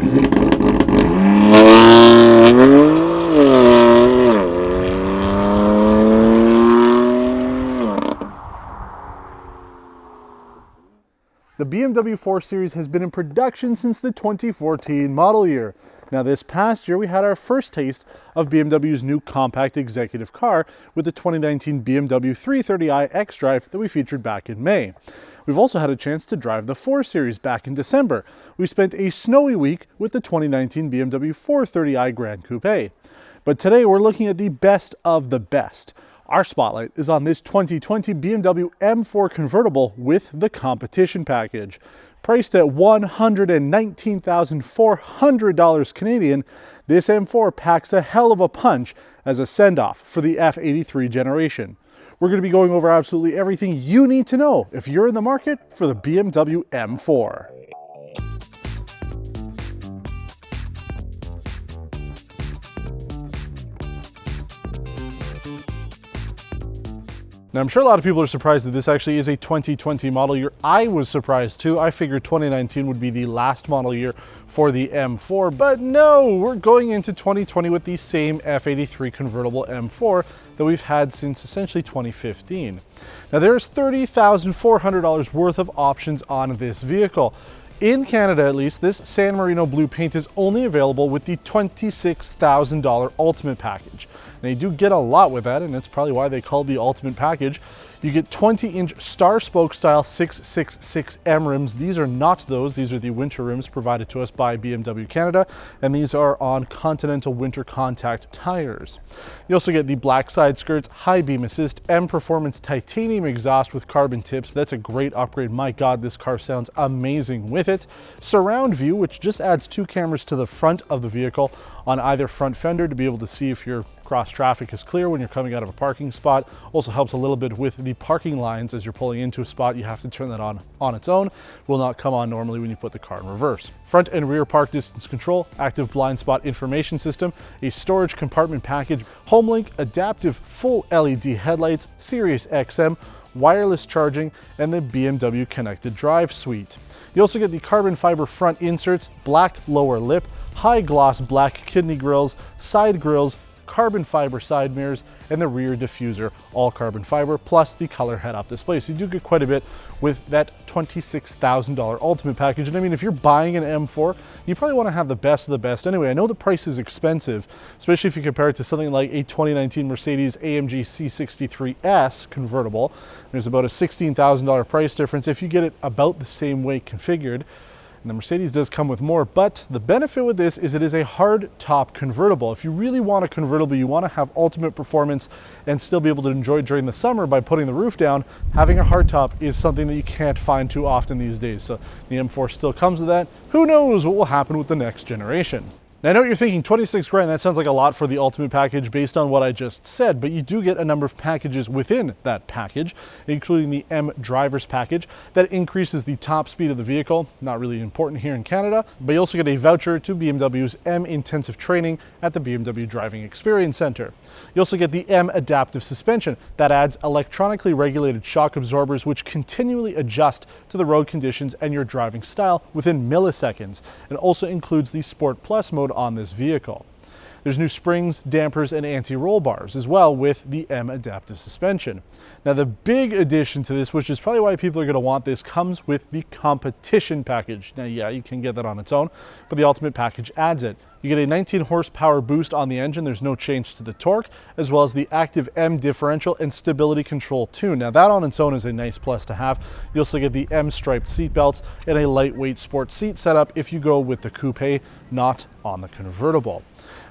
The BMW 4 Series has been in production since the 2014 model year. Now this past year we had our first taste of BMW's new compact executive car with the 2019 BMW 330i xDrive that we featured back in May. We've also had a chance to drive the 4 Series back in December. We spent a snowy week with the 2019 BMW 430i Gran Coupe. But today we're looking at the best of the best. Our spotlight is on this 2020 BMW M4 convertible with the competition package. Priced at $119,400 Canadian, this M4 packs a hell of a punch as a send-off for the F83 generation. We're going to be going over absolutely everything you need to know if you're in the market for the BMW M4. Now, I'm sure a lot of people are surprised that this actually is a 2020 model year. I was surprised too. I figured 2019 would be the last model year for the M4, but no, we're going into 2020 with the same F83 convertible M4 that we've had since essentially 2015. Now, there's $30,400 worth of options on this vehicle. In Canada, at least, this San Marino Blue paint is only available with the $26,000 Ultimate Package. Now, you do get a lot with that, and that's probably why they call it the Ultimate Package. You get 20-inch star spoke style 666M rims. These are not those. These are the winter rims provided to us by BMW Canada, and these are on Continental winter contact tires. You also get the black side skirts, high beam assist, M Performance titanium exhaust with carbon tips. That's a great upgrade. My God, this car sounds amazing with it. Surround view, which just adds 2 cameras to the front of the vehicle on either front fender to be able to see if your cross traffic is clear when you're coming out of a parking spot. Also helps a little bit with the parking lines. As you're pulling into a spot, you have to turn that on its own. Will not come on normally when you put the car in reverse. Front and rear park distance control, active blind spot information system, a storage compartment package, HomeLink, adaptive full LED headlights, Sirius XM, wireless charging, and the BMW Connected Drive suite. You also get the carbon fiber front inserts, black lower lip, high gloss black kidney grills, side grills, carbon fiber side mirrors, and the rear diffuser, all carbon fiber, plus the color head-up display. So you do get quite a bit with that $26,000 Ultimate Package. And I mean, if you're buying an M4, you probably want to have the best of the best anyway. I know the price is expensive, especially if you compare it to something like a 2019 Mercedes-AMG C63S convertible. There's about a $16,000 price difference if you get it about the same way configured. And the Mercedes does come with more, but the benefit with this is it is a hard top convertible. If you really want a convertible, you want to have ultimate performance and still be able to enjoy during the summer by putting the roof down, having a hard top is something that you can't find too often these days. So the M4 still comes with that. Who knows what will happen with the next generation? Now, I know what you're thinking, 26 grand, that sounds like a lot for the Ultimate Package based on what I just said, but you do get a number of packages within that package, including the M Drivers Package that increases the top speed of the vehicle, not really important here in Canada, but you also get a voucher to BMW's M Intensive Training at the BMW Driving Experience Center. You also get the M Adaptive Suspension that adds electronically regulated shock absorbers which continually adjust to the road conditions and your driving style within milliseconds. It also includes the Sport Plus mode on this vehicle. There's new springs, dampers, and anti-roll bars as well with the M Adaptive Suspension. Now, the big addition to this, which is probably why people are going to want this, comes with the Competition Package. Now, yeah, you can get that on its own, but the Ultimate Package adds it. You get a 19 horsepower boost on the engine. There's no change to the torque, as well as the active M Differential and stability control too. Now, that on its own is a nice plus to have. You also get the M striped seat belts and a lightweight sport seat setup if you go with the coupe, not on the convertible.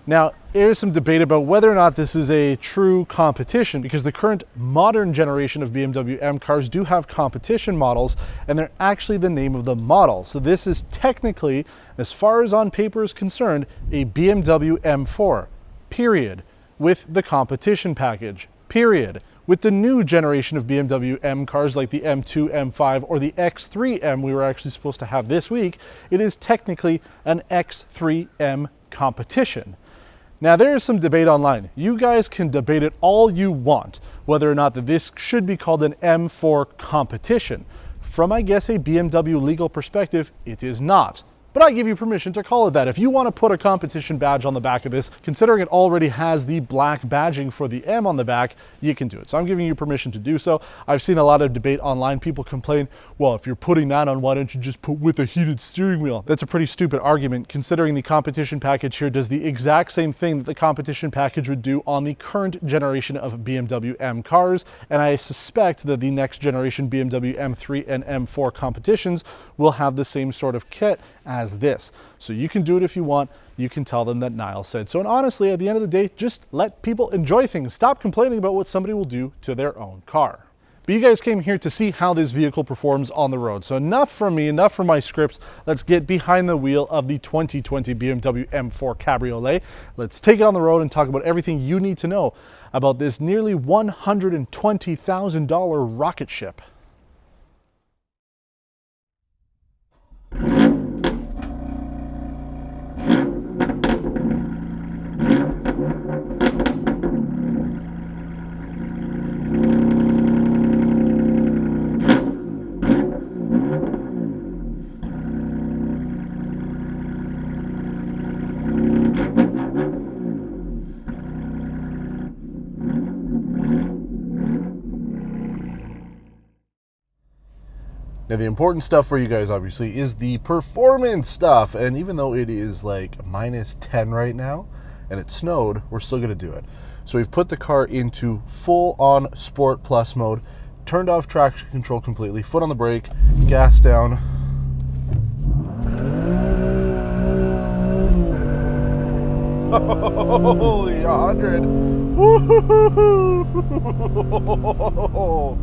Now, there's some debate about whether or not this is a true competition, because the current modern generation of BMW M cars do have competition models, and they're actually the name of the model. So this is technically, as far as on paper is concerned, a BMW M4, period, with the competition package, period. With the new generation of BMW M cars like the M2, M5, or the X3M we were actually supposed to have this week, it is technically an X3M competition. Now, there is some debate online. You guys can debate it all you want, whether or not that this should be called an M4 competition. From, I guess, a BMW legal perspective, it is not. but I give you permission to call it that. If you want to put a competition badge on the back of this, considering it already has the black badging for the M on the back, you can do it. So I'm giving you permission to do so. I've seen a lot of debate online. People complain, well, if you're putting that on, why don't you just put with a heated steering wheel? That's a pretty stupid argument, considering the competition package here does the exact same thing that the competition package would do on the current generation of BMW M cars. And I suspect that the next generation BMW M3 and M4 competitions will have the same sort of kit as this. So you can do it if you want. You can tell them that Niall said so. And honestly, at the end of the day, just let people enjoy things. Stop complaining about what somebody will do to their own car. But you guys came here to see how this vehicle performs on the road. So enough from me, enough from my scripts. Let's get behind the wheel of the 2020 BMW M4 Cabriolet. Let's take it on the road and talk about everything you need to know about this nearly $120,000 rocket ship. Now, the important stuff for you guys, obviously, is the performance stuff. And even though it is like -10 right now and it snowed, we're still going to do it. So we've put the car into full-on Sport Plus mode, turned off traction control completely, foot on the brake, gas down. Holy 100. Woo-hoo-hoo-hoo-hoo-hoo-hoo-hoo.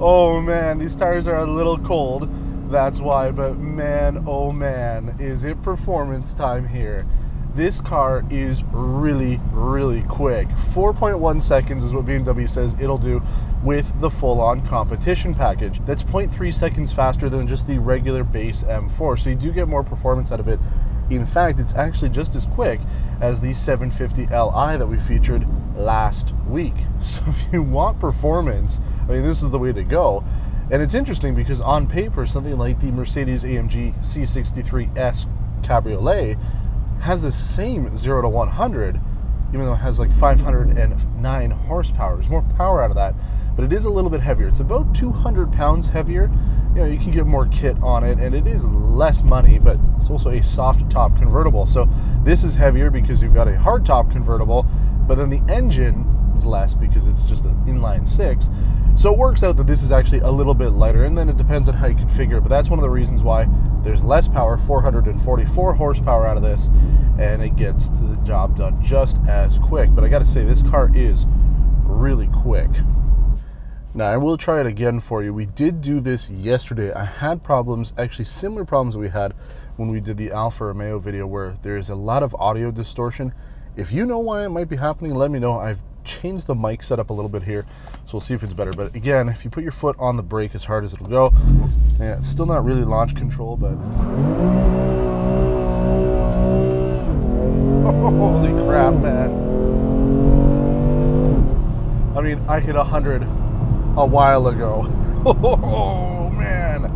Oh man, these tires are a little cold, that's why, but man, oh man, is it performance time here. This car is really, really quick. 4.1 seconds is what BMW says it'll do with the full-on competition package. That's 0.3 seconds faster than just the regular base M4, so you do get more performance out of it. In fact, it's actually just as quick as the 750 Li that we featured last week. So if you want performance, I mean, this is the way to go. And it's interesting because on paper, something like the Mercedes-AMG C63S Cabriolet has the same 0 to 100, even though it has like 509 horsepower. There's more power out of that, but it is a little bit heavier. It's about 200 pounds heavier. You know, you can get more kit on it, and it is less money, but it's also a soft top convertible. So this is heavier because you've got a hard top convertible, but then the engine is less because it's just an inline 6. So it works out that this is actually a little bit lighter, and then it depends on how you configure it. But that's one of the reasons why there's less power, 444 horsepower out of this, and it gets the job done just as quick. But I gotta say, this car is really quick. Now, I will try it again for you. We did do this yesterday. I had problems, actually similar problems that we had when we did the Alfa Romeo video, where there's a lot of audio distortion. If you know why it might be happening, let me know. I've changed the mic setup a little bit here, so we'll see if it's better. But again, if you put your foot on the brake as hard as it'll go, yeah, it's still not really launch control, but holy crap, man. I mean, I hit 100 a while ago. Oh man.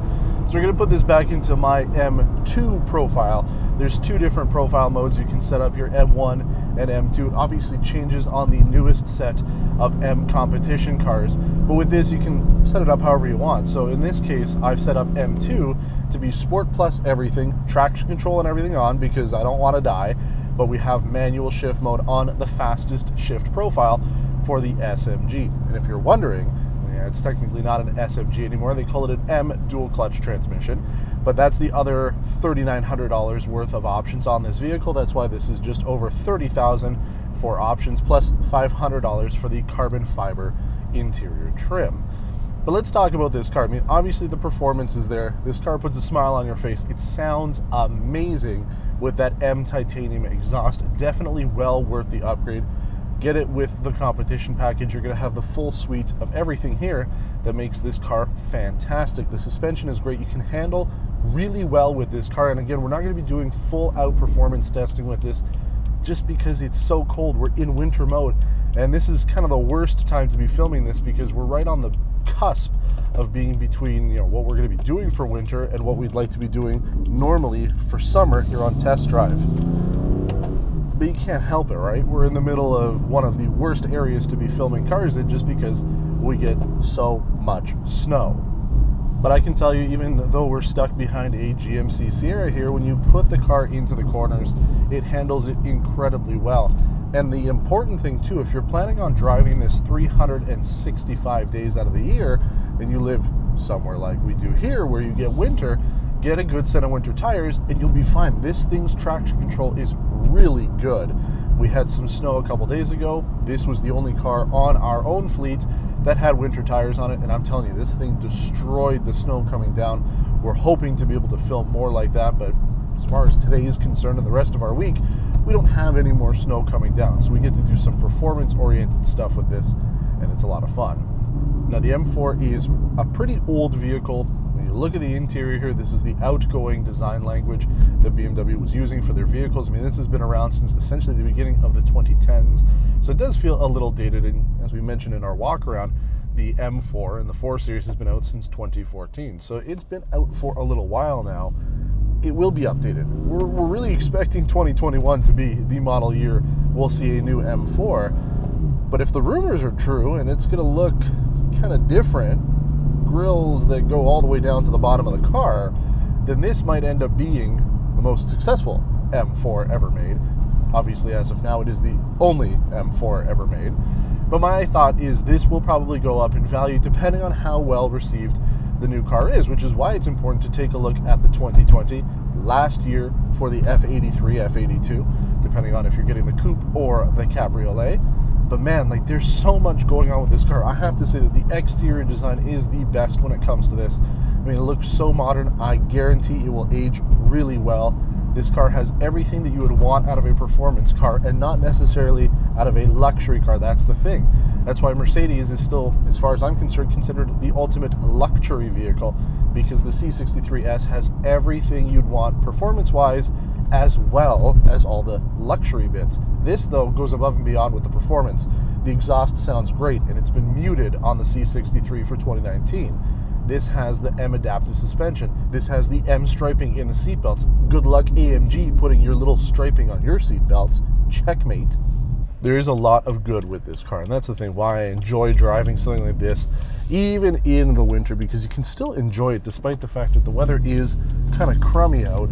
So we're gonna put this back into my M2 profile. There's two different profile modes you can set up here, M1 and M2. It obviously changes on the newest set of M competition cars, but with this you can set it up however you want. So in this case, I've set up M2 to be Sport Plus everything, traction control and everything on, because I don't want to die, but we have manual shift mode on the fastest shift profile for the SMG. And if you're wondering, yeah, it's technically not an SMG anymore. They call it an M dual clutch transmission, but that's the other $3,900 worth of options on this vehicle. That's why this is just over $30,000 for options, plus $500 for the carbon fiber interior trim. But let's talk about this car. I mean, obviously the performance is there. This car puts a smile on your face. It sounds amazing with that M titanium exhaust. Definitely well worth the upgrade. Get it with the competition package. You're going to have the full suite of everything here that makes this car fantastic. The suspension is great. You can handle really well with this car. And again, we're not going to be doing full out performance testing with this just because it's so cold. We're in winter mode, and this is kind of the worst time to be filming this because we're right on the cusp of being between, you know, what we're going to be doing for winter and what we'd like to be doing normally for summer here on Test Drive. But you can't help it, right? We're in the middle of one of the worst areas to be filming cars in just because we get so much snow. But I can tell you, even though we're stuck behind a GMC Sierra here, when you put the car into the corners, it handles it incredibly well. And the important thing too, if you're planning on driving this 365 days out of the year, and you live somewhere like we do here where you get winter, get a good set of winter tires and you'll be fine. This thing's traction control is really good. We had some snow a couple days ago. This was the only car on our own fleet that had winter tires on it, and I'm telling you, this thing destroyed the snow coming down. We're hoping to be able to film more like that, but as far as today is concerned and the rest of our week, we don't have any more snow coming down, so we get to do some performance-oriented stuff with this, and it's a lot of fun. Now, the M4 is a pretty old vehicle. When you look at the interior here, this is the outgoing design language that BMW was using for their vehicles. I mean, this has been around since essentially the beginning of the 2010s, so it does feel a little dated, and as we mentioned in our walk-around, the M4 and the 4 Series has been out since 2014, so it's been out for a little while now. It will be updated. We're really expecting 2021 to be the model year we'll see a new M4, but if the rumors are true and it's going to look kind of different, grills that go all the way down to the bottom of the car, then this might end up being the most successful M4 ever made. Obviously, as of now, it is the only M4 ever made. But my thought is this will probably go up in value depending on how well received the new car is, which is why it's important to take a look at the 2020 last year for the F83, F82, depending on if you're getting the coupe or the Cabriolet. But man, like, there's so much going on with this car. I have to say that the exterior design is the best when it comes to this. I mean, it looks so modern. I guarantee it will age really well. This car has everything that you would want out of a performance car and not necessarily out of a luxury car. That's the thing. That's why Mercedes is still, as far as I'm concerned, considered the ultimate luxury vehicle, because the C63S has everything you'd want performance-wise as well as all the luxury bits. This, though, goes above and beyond with the performance. The exhaust sounds great, and it's been muted on the C63 for 2019. This has the M adaptive suspension. This has the M striping in the seatbelts. Good luck, AMG, putting your little striping on your seatbelts. Checkmate. There is a lot of good with this car, and that's the thing why I enjoy driving something like this, even in the winter, because you can still enjoy it despite the fact that the weather is kind of crummy out,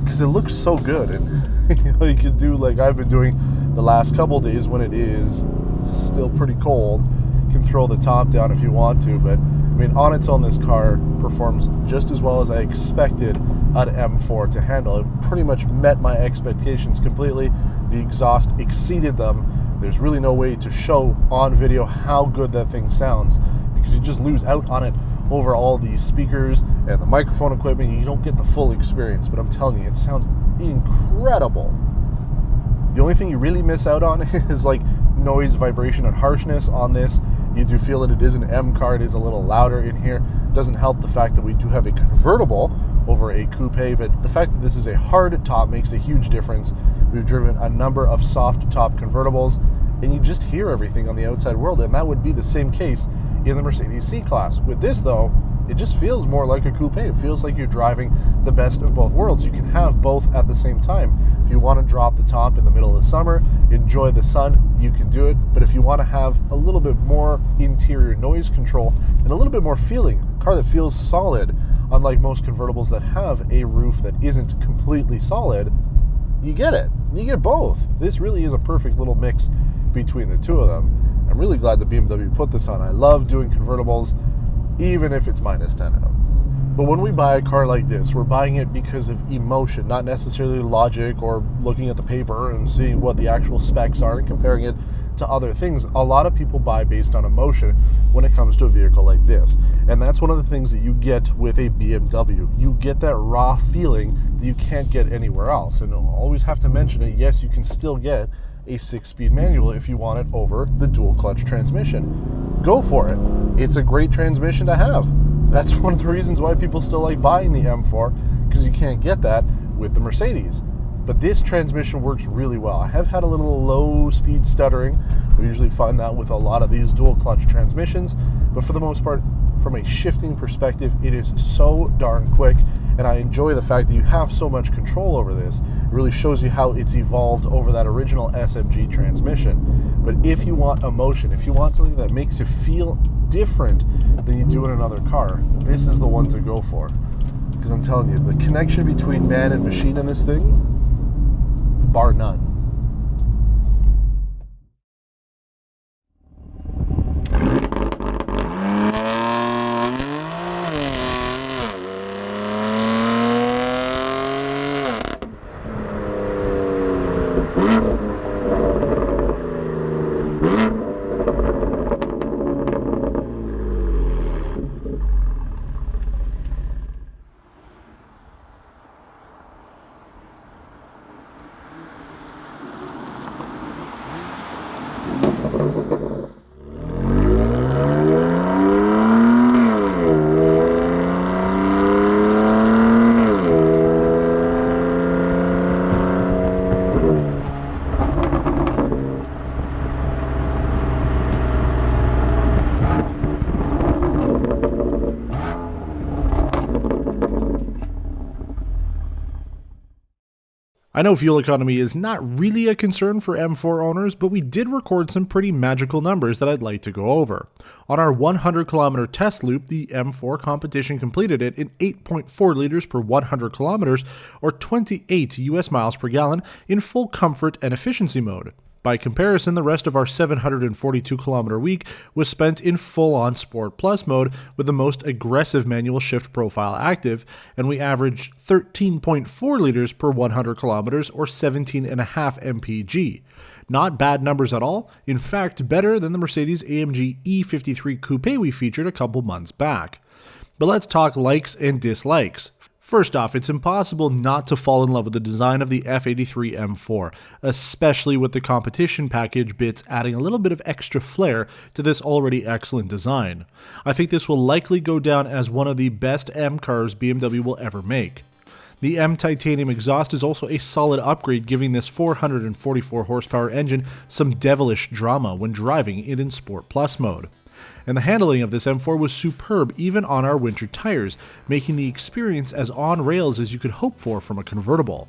because it looks so good. And you know, you can do like I've been doing the last couple days when it is still pretty cold. You can throw the top down if you want to, but I mean, on its own, this car performs just as well as I expected an M4 to handle. It pretty much met my expectations completely. The exhaust exceeded them. There's really no way to show on video how good that thing sounds, because you just lose out on it over all the speakers and the microphone equipment. You don't get the full experience, but I'm telling you, it sounds incredible. The only thing you really miss out on is like noise, vibration, and harshness on this. You do feel that it is an M car. It is a little louder in here. It doesn't help the fact that we do have a convertible over a coupe, but the fact that this is a hard top makes a huge difference. We've driven a number of soft top convertibles, and you just hear everything on the outside world, and that would be the same case in the Mercedes C-Class. With this, though, it just feels more like a coupe. It feels like you're driving the best of both worlds. You can have both at the same time. If you want to drop the top in the middle of the summer, enjoy the sun, you can do it. But if you want to have a little bit more interior noise control and a little bit more feeling, a car that feels solid, unlike most convertibles that have a roof that isn't completely solid, you get it. You get both. This really is a perfect little mix between the two of them. I'm really glad that BMW put this on. I love doing convertibles, even if it's minus 10 out. But when we buy a car like this, we're buying it because of emotion, not necessarily logic or looking at the paper and seeing what the actual specs are and comparing it to other things. A lot of people buy based on emotion when it comes to a vehicle like this. And that's one of the things that you get with a BMW. You get that raw feeling that you can't get anywhere else. And I'll always have to mention it, yes, you can still get a 6-speed manual if you want it over the dual clutch transmission. Go for it. It's a great transmission to have. That's one of the reasons why people still like buying the M4, because you can't get that with the Mercedes. But this transmission works really well. I have had a little low speed stuttering. We usually find that with a lot of these dual clutch transmissions, but for the most part, from a shifting perspective, it is so darn quick, and I enjoy the fact that you have so much control over this. It really shows you how it's evolved over that original SMG transmission. But if you want emotion, if you want something that makes you feel different than you do in another car, this is the one to go for. Because I'm telling you, the connection between man and machine in this thing, bar none. I know fuel economy is not really a concern for M4 owners, but we did record some pretty magical numbers that I'd like to go over. On our 100-kilometer test loop, the M4 competition completed it in 8.4 liters per 100 kilometers, or 28 US miles per gallon, in full comfort and efficiency mode. By comparison, the rest of our 742-kilometer week was spent in full-on Sport Plus mode with the most aggressive manual shift profile active, and we averaged 13.4 liters per 100 kilometers or 17.5 mpg. Not bad numbers at all, in fact better than the Mercedes-AMG E53 Coupe we featured a couple months back. But let's talk likes and dislikes. First off, it's impossible not to fall in love with the design of the F83 M4, especially with the competition package bits adding a little bit of extra flair to this already excellent design. I think this will likely go down as one of the best M cars BMW will ever make. The M titanium exhaust is also a solid upgrade, giving this 444 horsepower engine some devilish drama when driving it in Sport Plus mode. And the handling of this M4 was superb even on our winter tires, making the experience as on rails as you could hope for from a convertible.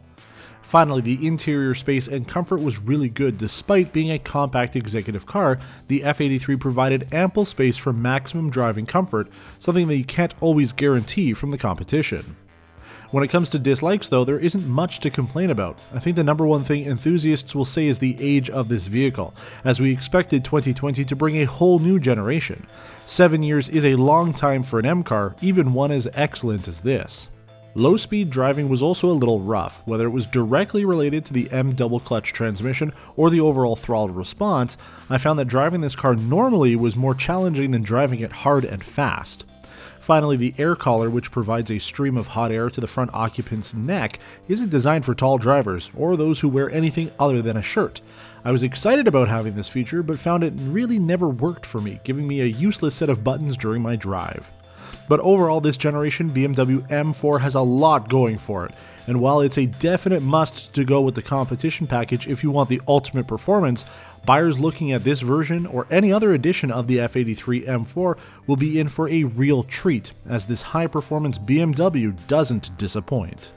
Finally, the interior space and comfort was really good. Despite being a compact executive car, the F83 provided ample space for maximum driving comfort, something that you can't always guarantee from the competition. When it comes to dislikes though, there isn't much to complain about. I think the number one thing enthusiasts will say is the age of this vehicle, as we expected 2020 to bring a whole new generation. 7 years is a long time for an M car, even one as excellent as this. Low-speed driving was also a little rough, whether it was directly related to the M double-clutch transmission or the overall throttle response. I found that driving this car normally was more challenging than driving it hard and fast. Finally, the air collar, which provides a stream of hot air to the front occupant's neck, isn't designed for tall drivers or those who wear anything other than a shirt. I was excited about having this feature, but found it really never worked for me, giving me a useless set of buttons during my drive. But overall, this generation BMW M4 has a lot going for it, and while it's a definite must to go with the competition package if you want the ultimate performance, buyers looking at this version or any other edition of the F83 M4 will be in for a real treat, as this high-performance BMW doesn't disappoint.